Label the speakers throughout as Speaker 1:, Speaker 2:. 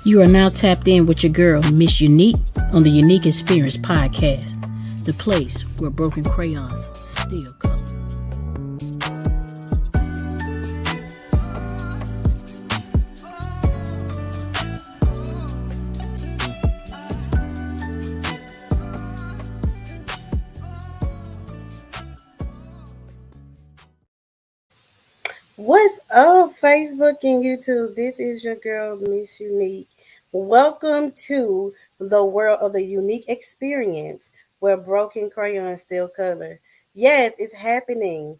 Speaker 1: You are now tapped in with your girl, Miss Unique, on the Unique Experience Podcast, the place where broken crayons still color.
Speaker 2: What's up, Facebook and YouTube? This is your girl, Miss Unique. Welcome to the world of the unique experience where broken crayons still color. Yes, it's happening.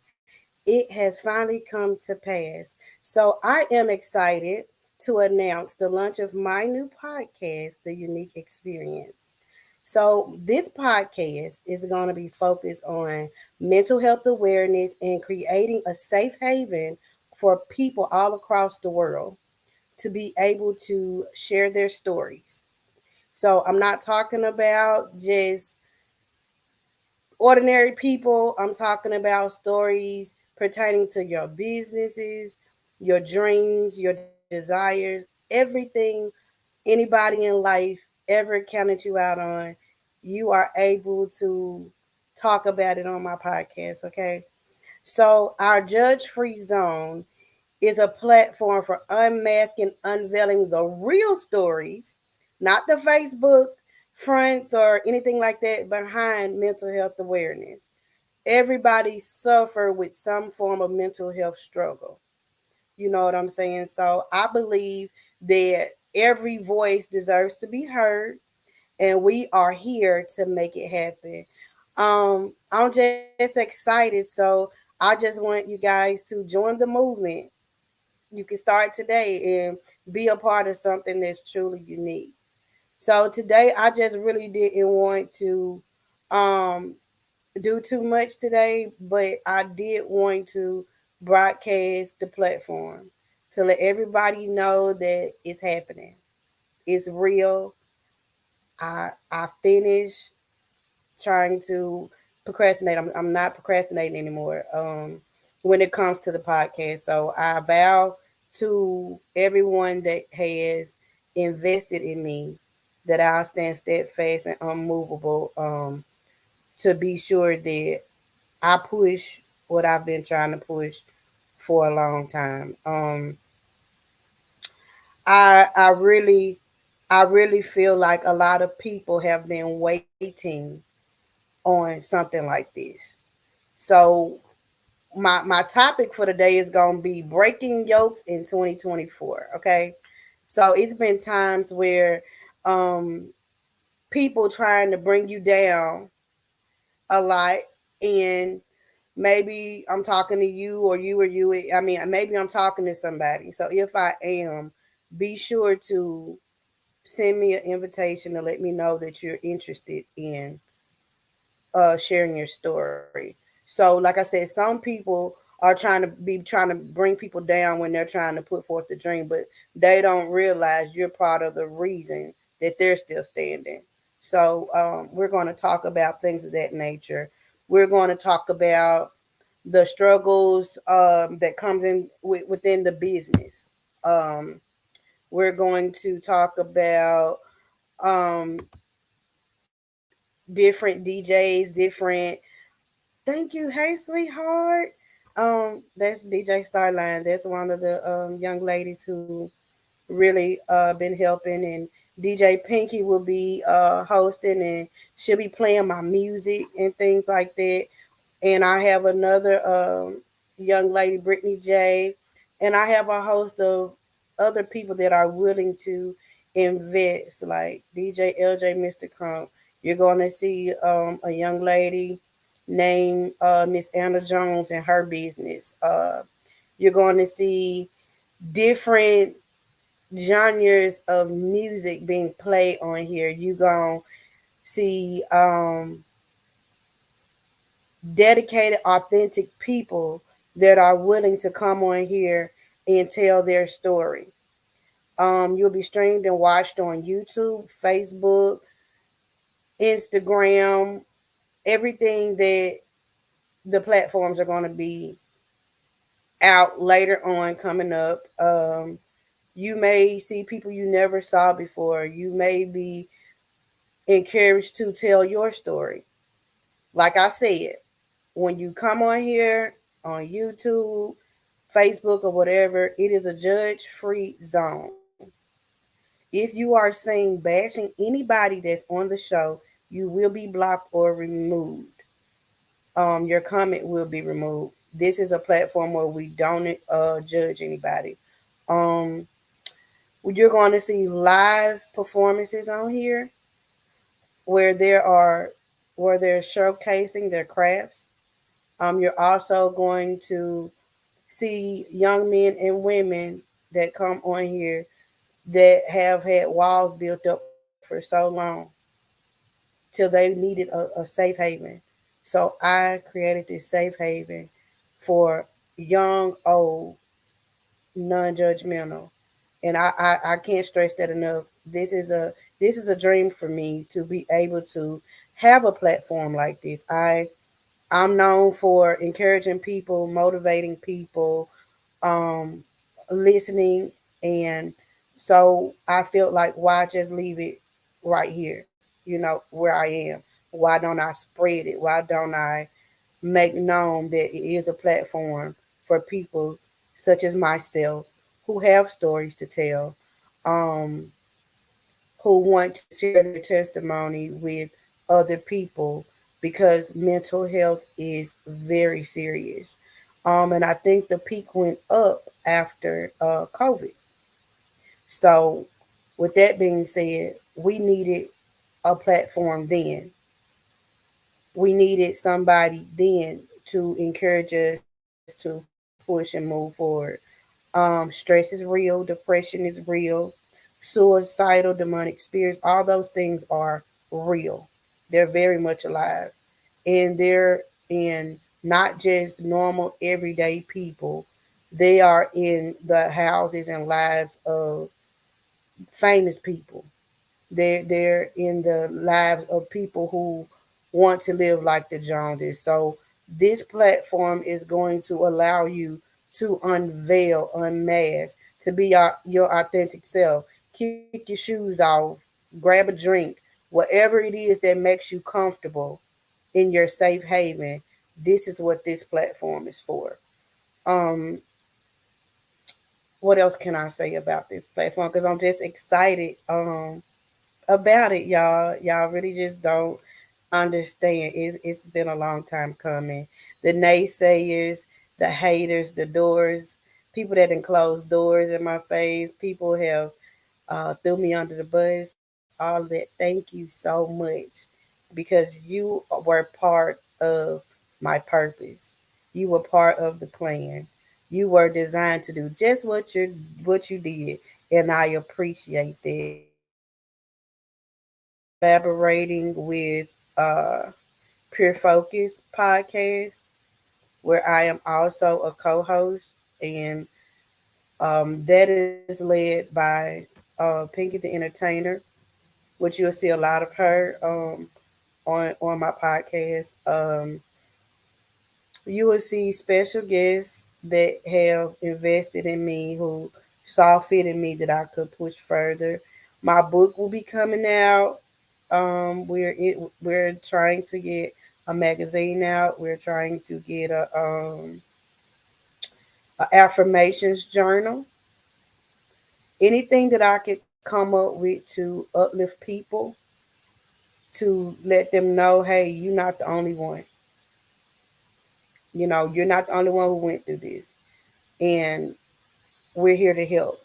Speaker 2: It has finally come to pass. So I am excited to announce the launch of my new podcast, The Unique Experience. So this podcast is going to be focused on mental health awareness and creating a safe haven for people all across the world to be able to share their stories. So I'm not talking about just ordinary people. I'm talking about stories pertaining to your businesses, your dreams, your desires, everything anybody in life ever counted you out on. You are able to talk about it on my podcast, okay? So, our judge free zone is a platform for unmasking, unveiling the real stories, not the Facebook fronts or anything like that behind mental health awareness. Everybody suffer with some form of mental health struggle. You know what I'm saying? So I believe that every voice deserves to be heard, and we are here to make it happen. I'm just excited, so I just want you guys to join the movement. You can start today and be a part of something that's truly unique. So today I just really didn't want to um do too much today, but I did want to broadcast the platform to let everybody know that it's happening. It's real. I finished trying to procrastinate. I'm not procrastinating anymore. When it comes to the podcast. So I vow to everyone that has invested in me that I'll stand steadfast and unmovable, to be sure that I push what I've been trying to push for a long time. I really feel like a lot of people have been waiting on something like this. So my topic for today is gonna be breaking yokes in 2024. Okay, so it's been times where um people trying to bring you down a lot, and maybe I'm talking to you or you. I mean, maybe I'm talking to somebody. So if I am, be sure to send me an invitation to let me know that you're interested in sharing your story. So, like I said, some people are trying to bring people down when they're trying to put forth the dream, but they don't realize you're part of the reason that they're still standing. So, we're going to talk about things of that nature. We're going to talk about the struggles that comes in within the business. Um, we're going to talk about um, different DJs, different. Thank you. Hey, sweetheart. That's DJ Starline. That's one of the young ladies who really been helping. And DJ Pinky will be hosting, and she'll be playing my music and things like that. And I have another young lady, Brittany J. And I have a host of other people that are willing to invest, like DJ LJ Mr. Crump. You're going to see a young lady name Miss Anna Jones and her business. You're going to see different genres of music being played on here. You're going to see dedicated, authentic people that are willing to come on here and tell their story. You'll be streamed and watched on YouTube, Facebook, Instagram, everything that the platforms are going to be out later on coming up. You may see people you never saw before. You may be encouraged to tell your story. Like I said, when you come on here on YouTube, Facebook, or whatever, it is a judge free zone. If you are seen bashing anybody that's on the show, you will be blocked or removed. Your comment will be removed. This is a platform where we don't judge anybody. Um, you're going to see live performances on here where there are where they're showcasing their crafts. You're also going to see young men and women that come on here that have had walls built up for so long till they needed a safe haven. So I created this safe haven for young, old, non-judgmental, and I can't stress that enough. This is a dream for me to be able to have a platform like this. I'm known for encouraging people, motivating people, um, listening, and so I felt like why just leave it right here, where I am. Why don't I spread it? Why don't I make known that it is a platform for people such as myself who have stories to tell, um, who want to share their testimony with other people because mental health is very serious. And I think the peak went up after COVID. So, with that being said, we needed a platform then. We needed somebody then to encourage us to push and move forward. Stress is real, depression is real, suicidal, demonic spirits, all those things are real. They're very much alive. And they're in not just normal everyday people, they are in the houses and lives of famous people. They're in the lives of people who want to live like the Joneses. So this platform is going to allow you to unveil, unmask, to be your authentic self. Kick your shoes off, grab a drink, whatever it is that makes you comfortable in your safe haven. This is what this platform is for. Um, what else can I say about this platform? Because I'm just excited. About it, y'all. Y'all really just don't understand. It's been a long time coming. The naysayers, the haters, the doors, people that done closed doors in my face, people have threw me under the bus, all of that. Thank you so much because you were part of my purpose. You were part of the plan. You were designed to do just what you did, and I appreciate that. I'm collaborating with Pure Focus podcast, where I am also a co-host, and that is led by Pinky the Entertainer, which you'll see a lot of her on my podcast. You will see special guests that have invested in me, who saw fit in me that I could push further. My book will be coming out. We're trying to get a magazine out. We're trying to get a affirmations journal. Anything that I could come up with to uplift people, to let them know, hey, you're not the only one. You're not the only one who went through this, and we're here to help.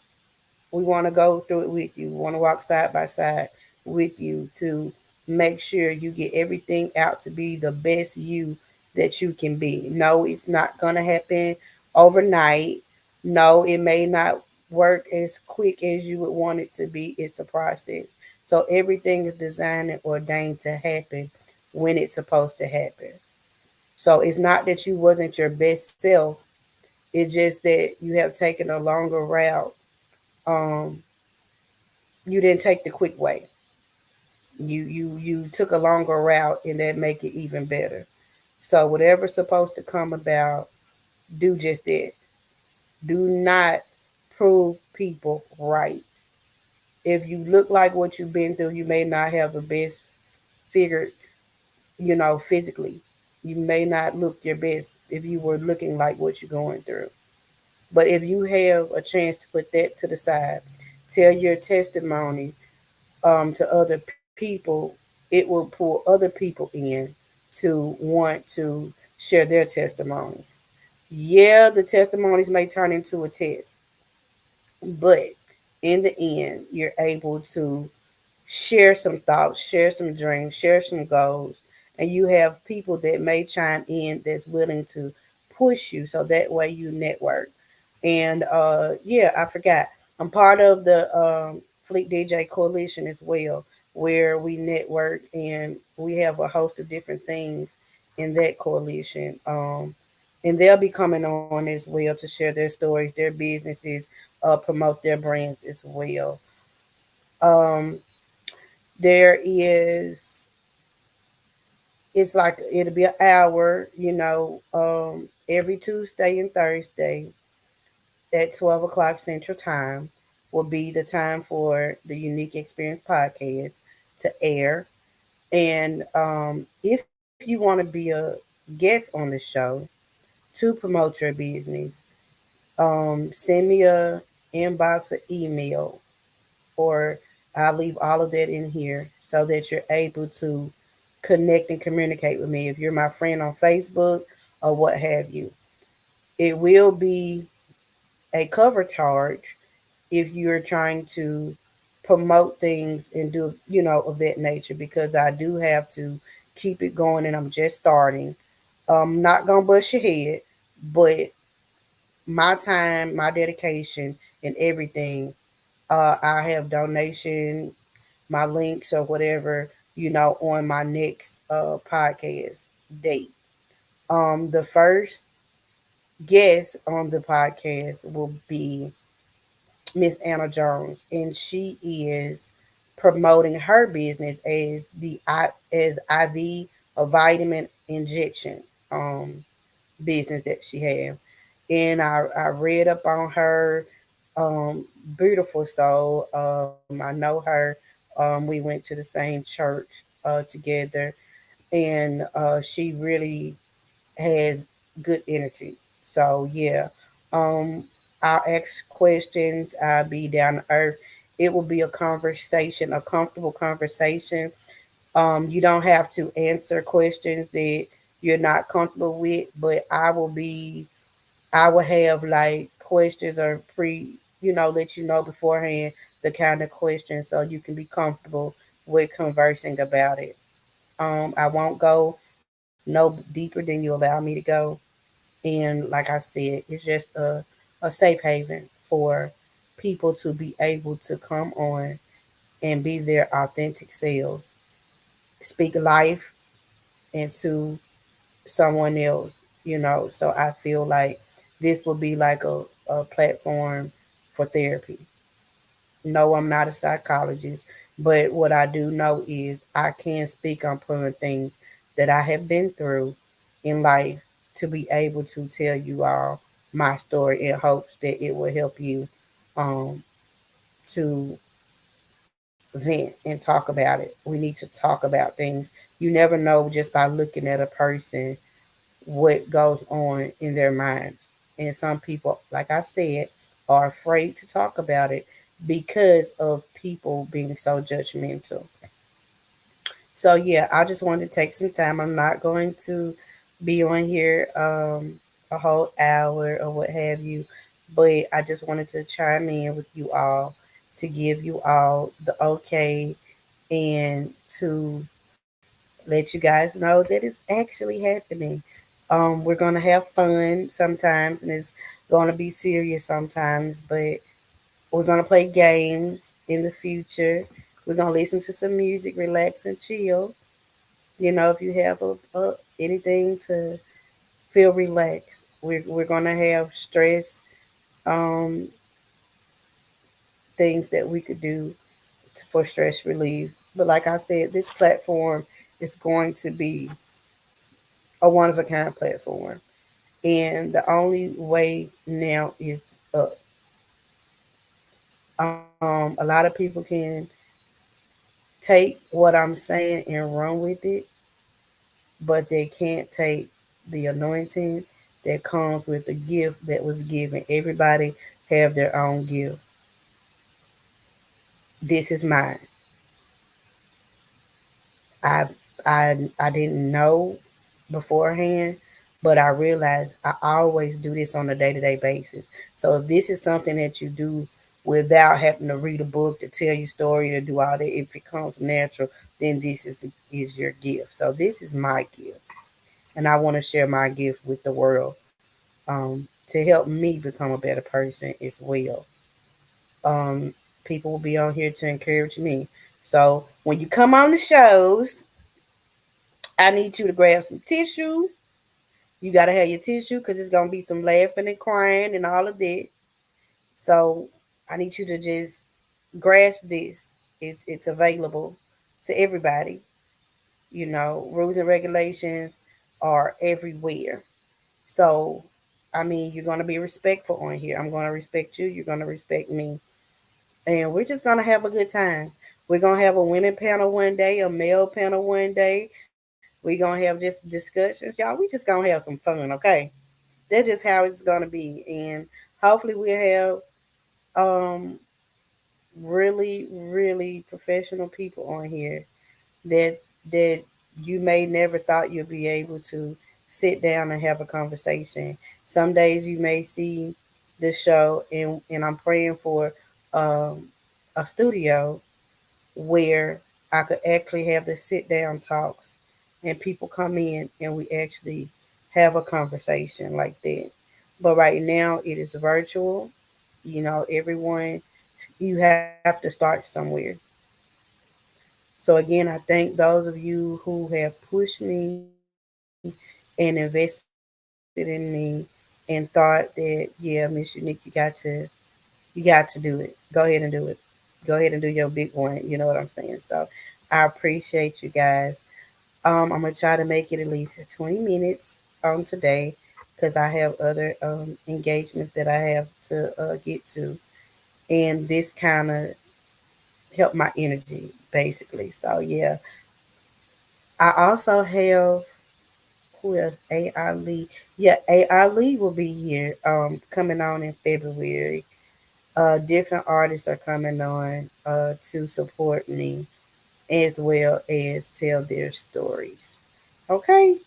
Speaker 2: We want to go through it with you. We want to walk side by side with you to make sure you get everything out to be the best you that you can be. No, it's not going to happen overnight. No, it may not work as quick as you would want it to be. It's a process. So everything is designed and ordained to happen when it's supposed to happen. So it's not that you wasn't your best self. It's just that you have taken a longer route. Um, you didn't take the quick way. You took a longer route, and that make it even better. So whatever's supposed to come about, do just that. Do not prove people right. If you look like what you've been through, you may not have the best figure, physically. You may not look your best if you were looking like what you're going through. But if you have a chance to put that to the side, tell your testimony to other people, it will pull other people in to want to share their testimonies. Yeah, the testimonies may turn into a test, but in the end, you're able to share some thoughts, share some dreams, share some goals, and you have people that may chime in that's willing to push you so that way you network. And yeah, I forgot. I'm part of the Fleet DJ Coalition as well, where we network and we have a host of different things in that coalition. And they'll be coming on as well to share their stories, their businesses, promote their brands as well. Um, there is, it's like it'll be an hour, every Tuesday and Thursday at 12 o'clock Central Time will be the time for the Unique Experience podcast to air. And if you want to be a guest on the show to promote your business, send me a inbox or email, or I'll leave all of that in here so that you're able to connect and communicate with me. If you're my friend on Facebook or what have you, it will be a cover charge if you're trying to promote things and do, of that nature, because I do have to keep it going and I'm just starting. I'm not going to bust your head, but my time, my dedication, and everything, I have donation, my links or whatever, on my next podcast date. The first guest on the podcast will be Miss Anna Jones, and she is promoting her business as as IV, a vitamin injection business that she have. And I read up on her, um, beautiful soul. I know her. We went to the same church together, and she really has good energy. So yeah, um, I'll ask questions. I'll be down to earth. It will be a conversation, a comfortable conversation. You don't have to answer questions that you're not comfortable with, but I will have like questions or let you know beforehand the kind of questions so you can be comfortable with conversing about it. I won't go no deeper than you allow me to go. And like I said, it's just a safe haven for people to be able to come on and be their authentic selves, speak life into someone else, So I feel like this will be like a platform for therapy. No, I'm not a psychologist, but what I do know is I can speak on plenty of things that I have been through in life to be able to tell you all my story in hopes that it will help you um, to vent and talk about it. We need to talk about things. You never know just by looking at a person what goes on in their minds. And some people, like I said, are afraid to talk about it because of people being so judgmental. So yeah, I just wanted to take some time. I'm not going to be on here a whole hour or what have you, but I just wanted to chime in with you all to give you all the okay and to let you guys know that it's actually happening. We're gonna have fun sometimes, and it's gonna be serious sometimes. But we're gonna play games in the future. We're gonna listen to some music, relax and chill. If you have anything to feel relaxed, we're gonna have stress um, things that we could do for stress relief. But like I said, this platform is going to be a one of a kind platform, and the only way now is up. A lot of people can take what I'm saying and run with it, but they can't take the anointing that comes with the gift that was given. Everybody have their own gift. This is mine. I I didn't know beforehand, but I realized I always do this on a day-to-day basis. So if this is something that you do without having to read a book to tell your story to do all that, if it comes natural, then this is your gift. So this is my gift, and I want to share my gift with the world, to help me become a better person as well. Um, People will be on here to encourage me. So when you come on the shows, I need you to grab some tissue. You gotta have your tissue because it's gonna be some laughing and crying and all of that. So I need you to just grasp this. It's available to everybody. Rules and regulations are everywhere. So I mean, you're gonna be respectful on here. I'm gonna respect you. You're gonna respect me, and we're just gonna have a good time. We're gonna have a women panel one day, a male panel one day. We're gonna have just discussions, y'all. We just gonna have some fun, okay? That's just how it's gonna be, and hopefully we'll have really, really professional people on here that that you may never thought you'd be able to sit down and have a conversation. Some days you may see the show, and I'm praying for um, a studio where I could actually have the sit down talks and people come in and we actually have a conversation like that. But right now it is virtual. Everyone, you have to start somewhere. So again, I thank those of you who have pushed me and invested in me and thought that, yeah, Miss Unique, you got to do it. Go ahead and do it. Go ahead and do your big one. You know what I'm saying? So I appreciate you guys. I'm gonna try to make it at least 20 minutes today because I have other engagements that I have to get to, and this kind of help my energy basically. So yeah, I also have, who else? AI Lee. Yeah, AI Lee will be here coming on in February. Different artists are coming on to support me as well as tell their stories. Okay,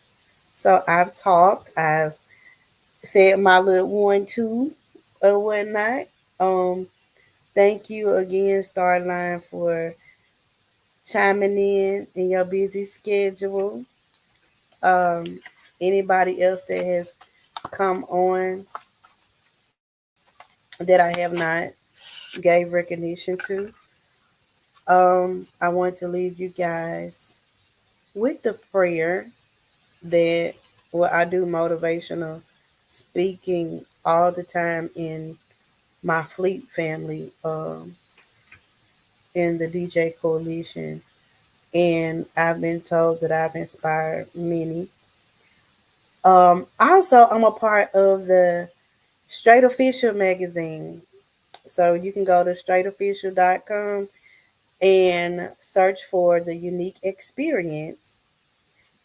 Speaker 2: so I've talked, I've said my little one, two, or whatnot. Um, Thank you again, Starline, for chiming in your busy schedule. Um, Anybody else that has come on that I have not gave recognition to, I want to leave you guys with the prayer that, well, I do motivational speaking all the time in my Fleet family, in the DJ Coalition, and I've been told that I've inspired many. Also, I'm a part of the Straight Official magazine. So you can go to straightofficial.com and search for the unique experience,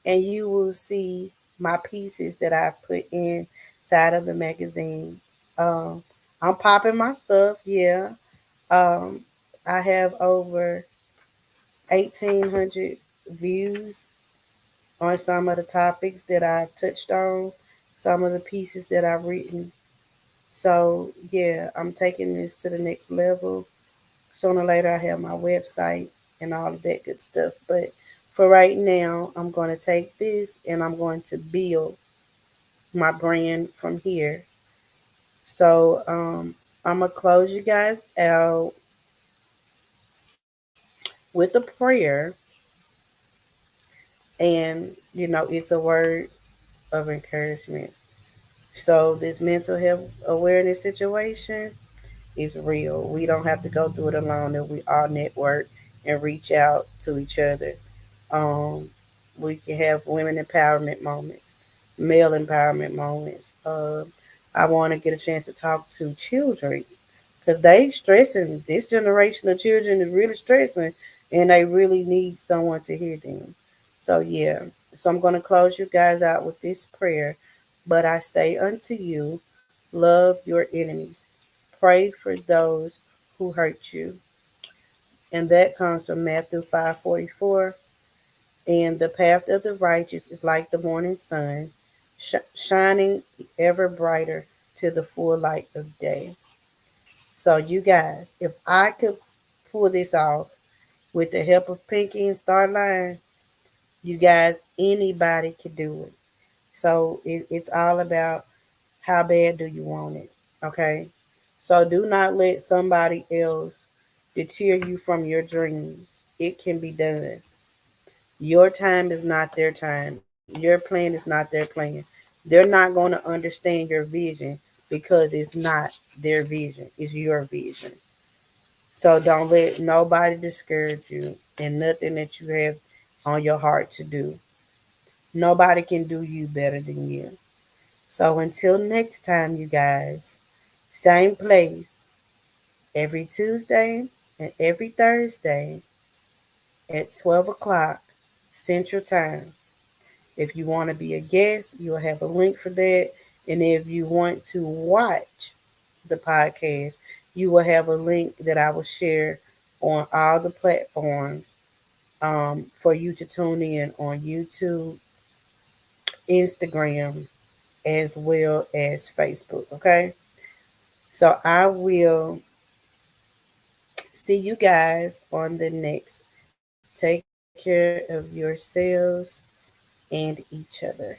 Speaker 2: and you will see my pieces that I put inside of the magazine. Um, I'm popping my stuff, yeah. Um, I have over 1,800 views on some of the topics that I've touched on, some of the pieces that I've written. So, yeah, I'm taking this to the next level. Sooner or later, I have my website and all of that good stuff. But for right now, I'm going to take this and I'm going to build. my brand from here. So I'm gonna close you guys out with a prayer, and it's a word of encouragement. So this mental health awareness situation is real. We don't have to go through it alone, and we all network and reach out to each other. Um, we can have women empowerment moments, male empowerment moments. I want to get a chance to talk to children because they stressing. This generation of children is really stressing, and they really need someone to hear them. So yeah, so I'm going to close you guys out with this prayer. But I say unto you, love your enemies, pray for those who hurt you, and that comes from Matthew 5:44. And the path of the righteous is like the morning sun, shining ever brighter to the full light of day. So, you guys, if I could pull this off with the help of Pinky and Starline, you guys, anybody could do it. So, it's all about how bad do you want it, okay? So, do not let somebody else deter you from your dreams. It can be done. Your time is not their time. Your plan is not their plan. They're not going to understand your vision because it's not their vision, it's your vision. So don't let nobody discourage you in nothing that you have on your heart to do. Nobody can do you better than you. So until next time, you guys, same place every Tuesday and every Thursday at 12 o'clock Central Time. If you want to be a guest, you'll have a link for that. And if you want to watch the podcast, you will have a link that I will share on all the platforms for you to tune in on YouTube, Instagram, as well as Facebook. Okay. So I will see you guys on the next. Take care of yourselves and each other.